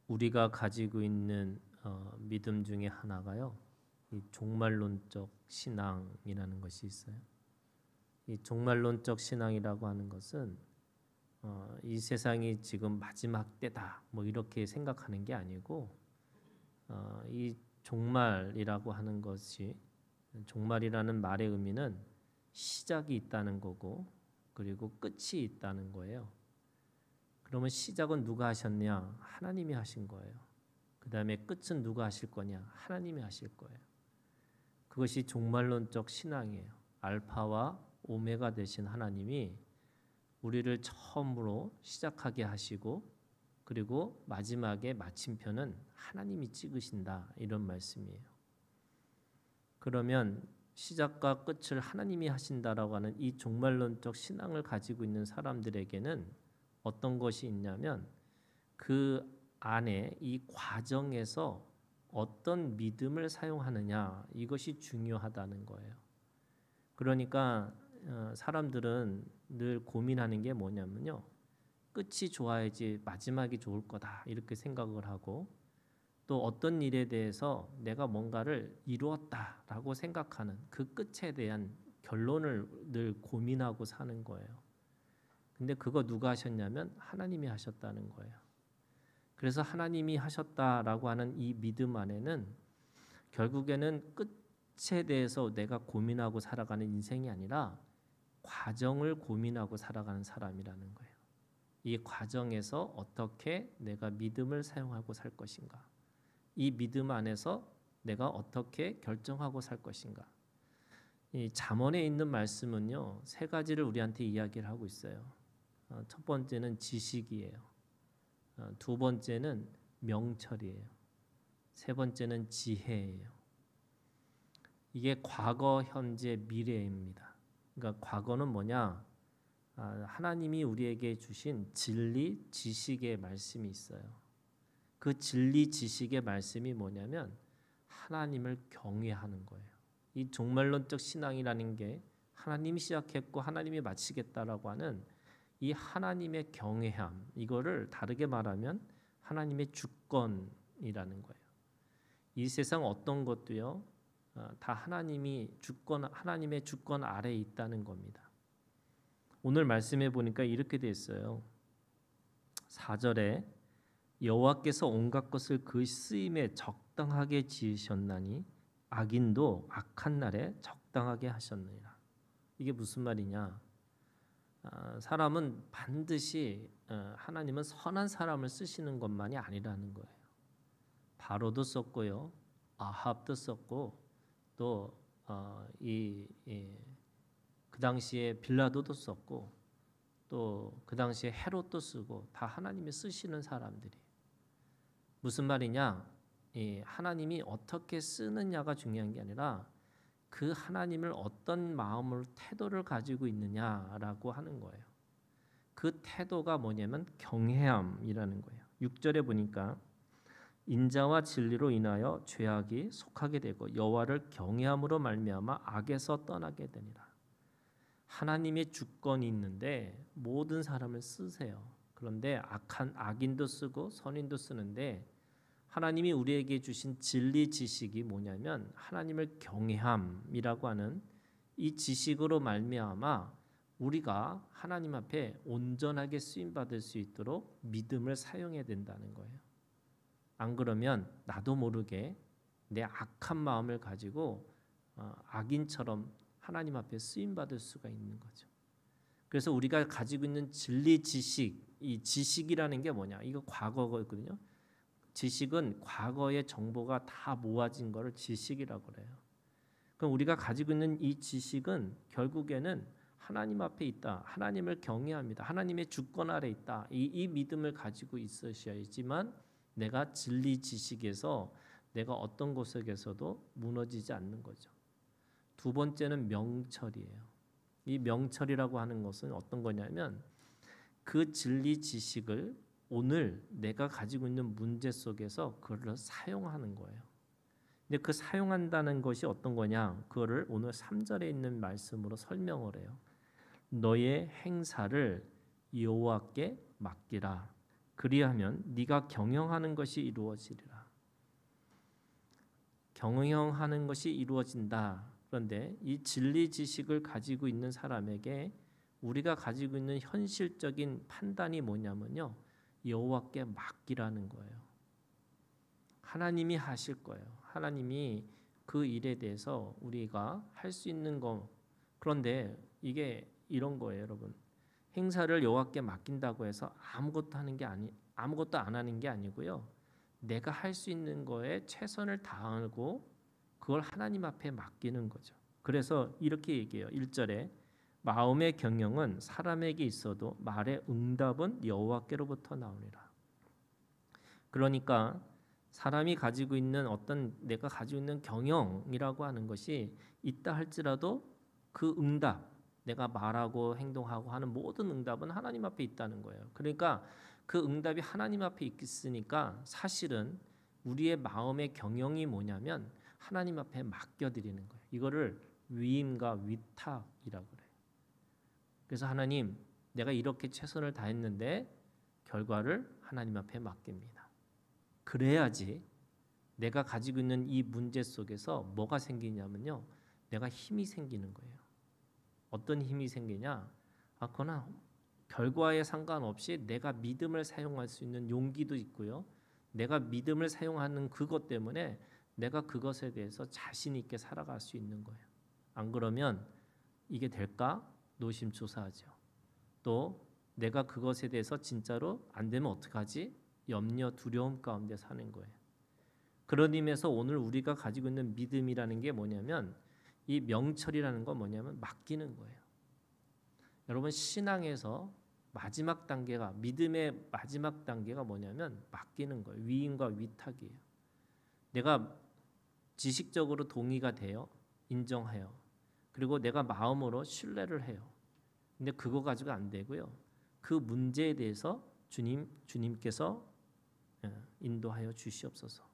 우리가 가지고 있는 믿음 중에 하나가요, 이 종말론적 신앙이라는 것이 있어요. 이 종말론적 신앙이라고 하는 것은 이 세상이 지금 마지막 때다 뭐 이렇게 생각하는 게 아니고, 이 종말이라고 하는 것이, 종말이라는 말의 의미는 시작이 있다는 거고 그리고 끝이 있다는 거예요. 그러면 시작은 누가 하셨냐? 하나님이 하신 거예요. 그 다음에 끝은 누가 하실 거냐? 하나님이 하실 거예요. 그것이 종말론적 신앙이에요. 알파와 오메가 되신 하나님이 우리를 처음으로 시작하게 하시고 그리고 마지막에 마침표는 하나님이 찍으신다, 이런 말씀이에요. 그러면 시작과 끝을 하나님이 하신다라고 하는 이 종말론적 신앙을 가지고 있는 사람들에게는 어떤 것이 있냐면, 그 안에 이 과정에서 어떤 믿음을 사용하느냐, 이것이 중요하다는 거예요. 그러니까 사람들은 늘 고민하는 게 뭐냐면요, 끝이 좋아야지 마지막이 좋을 거다 이렇게 생각을 하고, 또 어떤 일에 대해서 내가 뭔가를 이루었다라고 생각하는 그 끝에 대한 결론을 늘 고민하고 사는 거예요. 근데 그거 누가 하셨냐면 하나님이 하셨다는 거예요. 그래서 하나님이 하셨다라고 하는 이 믿음 안에는 결국에는 끝에 대해서 내가 고민하고 살아가는 인생이 아니라 과정을 고민하고 살아가는 사람이라는 거예요. 이 과정에서 어떻게 내가 믿음을 사용하고 살 것인가, 이 믿음 안에서 내가 어떻게 결정하고 살 것인가. 이 잠언에 있는 말씀은요, 세 가지를 우리한테 이야기를 하고 있어요. 첫 번째는 지식이에요. 두 번째는 명철이에요. 세 번째는 지혜예요. 이게 과거, 현재, 미래입니다. 그러니까 과거는 뭐냐? 하나님이 우리에게 주신 진리, 지식의 말씀이 있어요. 그 진리, 지식의 말씀이 뭐냐면 하나님을 경외하는 거예요. 이 종말론적 신앙이라는 게 하나님이 시작했고 하나님이 마치겠다라고 하는 이 하나님의 경외함, 이거를 다르게 말하면 하나님의 주권이라는 거예요. 이 세상 어떤 것도요, 다 하나님의 주권 아래에 있다는 겁니다. 오늘 말씀해 보니까 이렇게 돼 있어요. 4절에 여호와께서 온갖 것을 그 쓰임에 적당하게 지으셨나니 악인도 악한 날에 적당하게 하셨느니라. 이게 무슨 말이냐? 사람은 반드시 하나님은 선한 사람을 쓰시는 것만이 아니라는 거예요. 바로도 썼고요, 아합도 썼고, 또 그 당시에 빌라도도 썼고, 또 그 당시에 헤롯도 쓰고, 다 하나님이 쓰시는 사람들이. 무슨 말이냐? 하나님이 어떻게 쓰느냐가 중요한 게 아니라 그 하나님을 어떤 마음을, 태도를 가지고 있느냐라고 하는 거예요. 그 태도가 뭐냐면 경외함이라는 거예요. 6절에 보니까 인자와 진리로 인하여 죄악이 속하게 되고 여호와를 경외함으로 말미암아 악에서 떠나게 되니라. 하나님의 주권이 있는데 모든 사람을 쓰세요. 그런데 악인도 쓰고 선인도 쓰는데, 하나님이 우리에게 주신 진리 지식이 뭐냐면 하나님을 경외함이라고 하는 이 지식으로 말미암아 우리가 하나님 앞에 온전하게 쓰임 받을 수 있도록 믿음을 사용해야 된다는 거예요. 안 그러면 나도 모르게 내 악한 마음을 가지고 악인처럼 하나님 앞에 쓰임 받을 수가 있는 거죠. 그래서 우리가 가지고 있는 진리 지식, 이 지식이라는 게 뭐냐? 이거 과거거든요. 지식은 과거의 정보가 다 모아진 것을 지식이라고 그래요. 그럼 우리가 가지고 있는 이 지식은 결국에는 하나님 앞에 있다. 하나님을 경외합니다. 하나님의 주권 아래 있다. 이 믿음을 가지고 있으셔야지만 내가 진리 지식에서 내가 어떤 곳에서도 무너지지 않는 거죠. 두 번째는 명철이에요. 이 명철이라고 하는 것은 어떤 거냐면 그 진리 지식을 오늘 내가 가지고 있는 문제 속에서 그걸 사용하는 거예요. 근데 그 사용한다는 것이 어떤 거냐? 그거를 오늘 3절에 있는 말씀으로 설명을 해요. 너의 행사를 여호와께 맡기라. 그리하면 네가 경영하는 것이 이루어지리라. 경영하는 것이 이루어진다. 그런데 이 진리 지식을 가지고 있는 사람에게 우리가 가지고 있는 현실적인 판단이 뭐냐면요, 여호와께 맡기라는 거예요. 하나님이 하실 거예요. 하나님이 그 일에 대해서 우리가 할 수 있는 거. 그런데 이게 이런 거예요, 여러분. 행사를 여호와께 맡긴다고 해서 아무것도 안 하는 게 아니고요. 내가 할 수 있는 거에 최선을 다하고 그걸 하나님 앞에 맡기는 거죠. 그래서 이렇게 얘기해요. 1절에 마음의 경영은 사람에게 있어도 말의 응답은 여호와께로부터 나오리라. 그러니까 사람이 가지고 있는 내가 가지고 있는 경영이라고 하는 것이 있다 할지라도 그 응답, 내가 말하고 행동하고 하는 모든 응답은 하나님 앞에 있다는 거예요. 그러니까 그 응답이 하나님 앞에 있으니까 사실은 우리의 마음의 경영이 뭐냐면 하나님 앞에 맡겨드리는 거예요. 이거를 위임과 위탁이라고 그래요. 그래서 하나님, 내가 이렇게 최선을 다했는데 결과를 하나님 앞에 맡깁니다. 그래야지 내가 가지고 있는 이 문제 속에서 뭐가 생기냐면요, 내가 힘이 생기는 거예요. 어떤 힘이 생기냐? 그러나 결과에 상관없이 내가 믿음을 사용할 수 있는 용기도 있고요. 내가 믿음을 사용하는 그것 때문에 내가 그것에 대해서 자신 있게 살아갈 수 있는 거예요. 안 그러면 이게 될까? 노심초사하죠. 또 내가 그것에 대해서 진짜로 안 되면 어떡하지? 염려, 두려움 가운데 사는 거예요. 그런 의미에서 오늘 우리가 가지고 있는 믿음이라는 게 뭐냐면, 이 명철이라는 건 뭐냐면 맡기는 거예요. 여러분, 신앙에서 마지막 단계가, 믿음의 마지막 단계가 뭐냐면 맡기는 거예요. 위임과 위탁이에요. 내가 지식적으로 동의가 돼요. 인정해요. 그리고 내가 마음으로 신뢰를 해요. 근데 그거 가지고 안 되고요. 그 문제에 대해서 주님께서 인도하여 주시옵소서.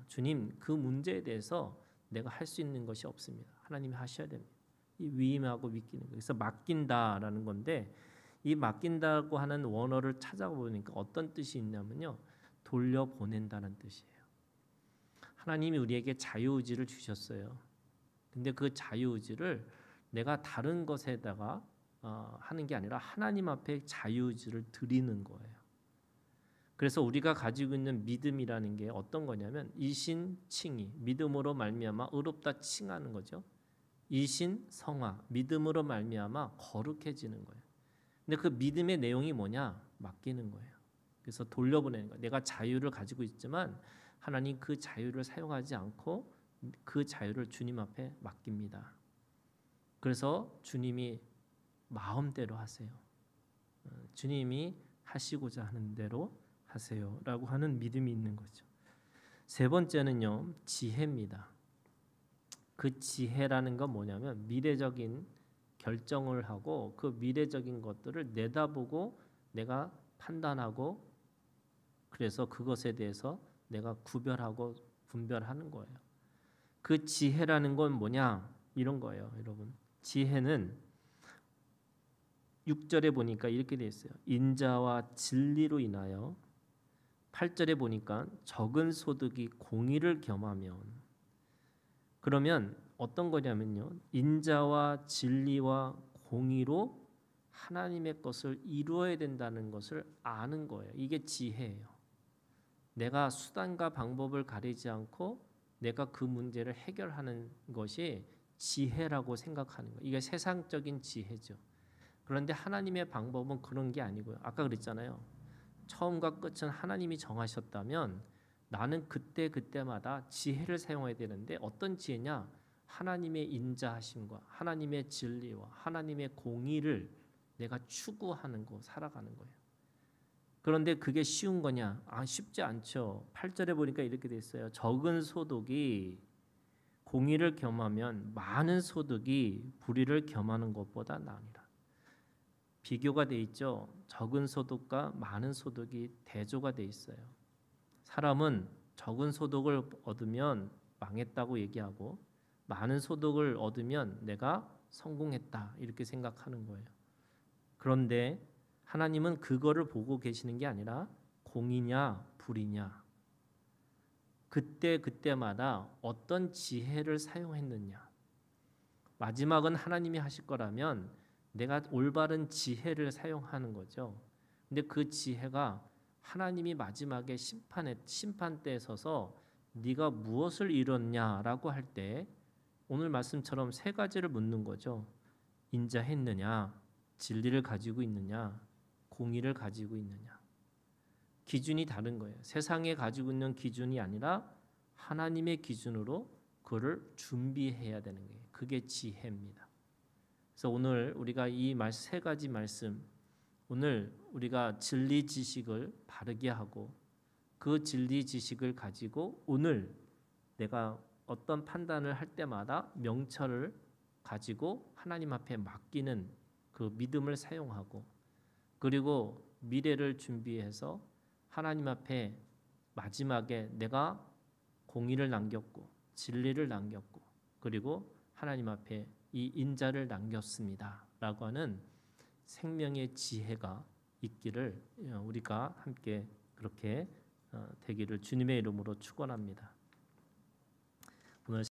주님, 그 문제에 대해서 내가 할 수 있는 것이 없습니다. 하나님이 하셔야 됩니다. 이 위임하고 맡기는 거예요. 그래서 맡긴다라는 건데, 이 맡긴다고 하는 원어를 찾아보니까 어떤 뜻이 있냐면요, 돌려보낸다는 뜻이에요. 하나님이 우리에게 자유의지를 주셨어요. 근데 그 자유의지를 내가 다른 것에다가 하는 게 아니라 하나님 앞에 자유의지를 드리는 거예요. 그래서 우리가 가지고 있는 믿음이라는 게 어떤 거냐면 이신칭의, 믿음으로 말미암아 의롭다 칭하는 거죠. 이신성화, 믿음으로 말미암아 거룩해지는 거예요. 근데 그 믿음의 내용이 뭐냐? 맡기는 거예요. 그래서 돌려보내는 거예요. 내가 자유를 가지고 있지만 하나님 그 자유를 사용하지 않고 그 자유를 주님 앞에 맡깁니다. 그래서 주님이 마음대로 하세요. 주님이 하시고자 하는 대로 하세요라고 하는 믿음이 있는 거죠. 세 번째는요, 지혜입니다. 그 지혜라는 건 뭐냐면 미래적인 결정을 하고 그 미래적인 것들을 내다보고 내가 판단하고 그래서 그것에 대해서 내가 구별하고 분별하는 거예요. 그 지혜라는 건 뭐냐? 이런 거예요, 여러분. 지혜는 6절에 보니까 이렇게 돼 있어요. 인자와 진리로 인하여. 8절에 보니까 적은 소득이 공의를 겸하면. 그러면 어떤 거냐면요, 인자와 진리와 공의로 하나님의 것을 이루어야 된다는 것을 아는 거예요. 이게 지혜예요. 내가 수단과 방법을 가리지 않고 내가 그 문제를 해결하는 것이 지혜라고 생각하는 거예요. 이게 세상적인 지혜죠. 그런데 하나님의 방법은 그런 게 아니고요. 아까 그랬잖아요. 처음과 끝은 하나님이 정하셨다면 나는 그때마다 지혜를 사용해야 되는데 어떤 지혜냐? 하나님의 인자하심과 하나님의 진리와 하나님의 공의를 내가 추구하는 거, 살아가는 거예요. 그런데 그게 쉬운 거냐? 쉽지 않죠. 8절에 보니까 이렇게 돼 있어요. 적은 소득이 공의를 겸하면 많은 소득이 불의를 겸하는 것보다 나으니라. 비교가 돼 있죠. 적은 소득과 많은 소득이 대조가 돼 있어요. 사람은 적은 소득을 얻으면 망했다고 얘기하고 많은 소득을 얻으면 내가 성공했다 이렇게 생각하는 거예요. 그런데 하나님은 그거를 보고 계시는 게 아니라 공이냐 불이냐, 그때마다 어떤 지혜를 사용했느냐. 마지막은 하나님이 하실 거라면 내가 올바른 지혜를 사용하는 거죠. 근데 그 지혜가 하나님이 마지막에 심판대에 서서 네가 무엇을 이뤘냐라고 할 때 오늘 말씀처럼 세 가지를 묻는 거죠. 인자했느냐, 진리를 가지고 있느냐, 공의를 가지고 있느냐. 기준이 다른 거예요. 세상에 가지고 있는 기준이 아니라 하나님의 기준으로 그를 준비해야 되는 거예요. 그게 지혜입니다. 그래서 오늘 우리가 이 세 가지 말씀, 오늘 우리가 진리 지식을 바르게 하고 그 진리 지식을 가지고 오늘 내가 어떤 판단을 할 때마다 명철을 가지고 하나님 앞에 맡기는 그 믿음을 사용하고, 그리고 미래를 준비해서 하나님 앞에 마지막에 내가 공의를 남겼고 진리를 남겼고 그리고 하나님 앞에 이 인자를 남겼습니다 라고 하는 생명의 지혜가 있기를 우리가 함께 그렇게 되기를 주님의 이름으로 축원합니다.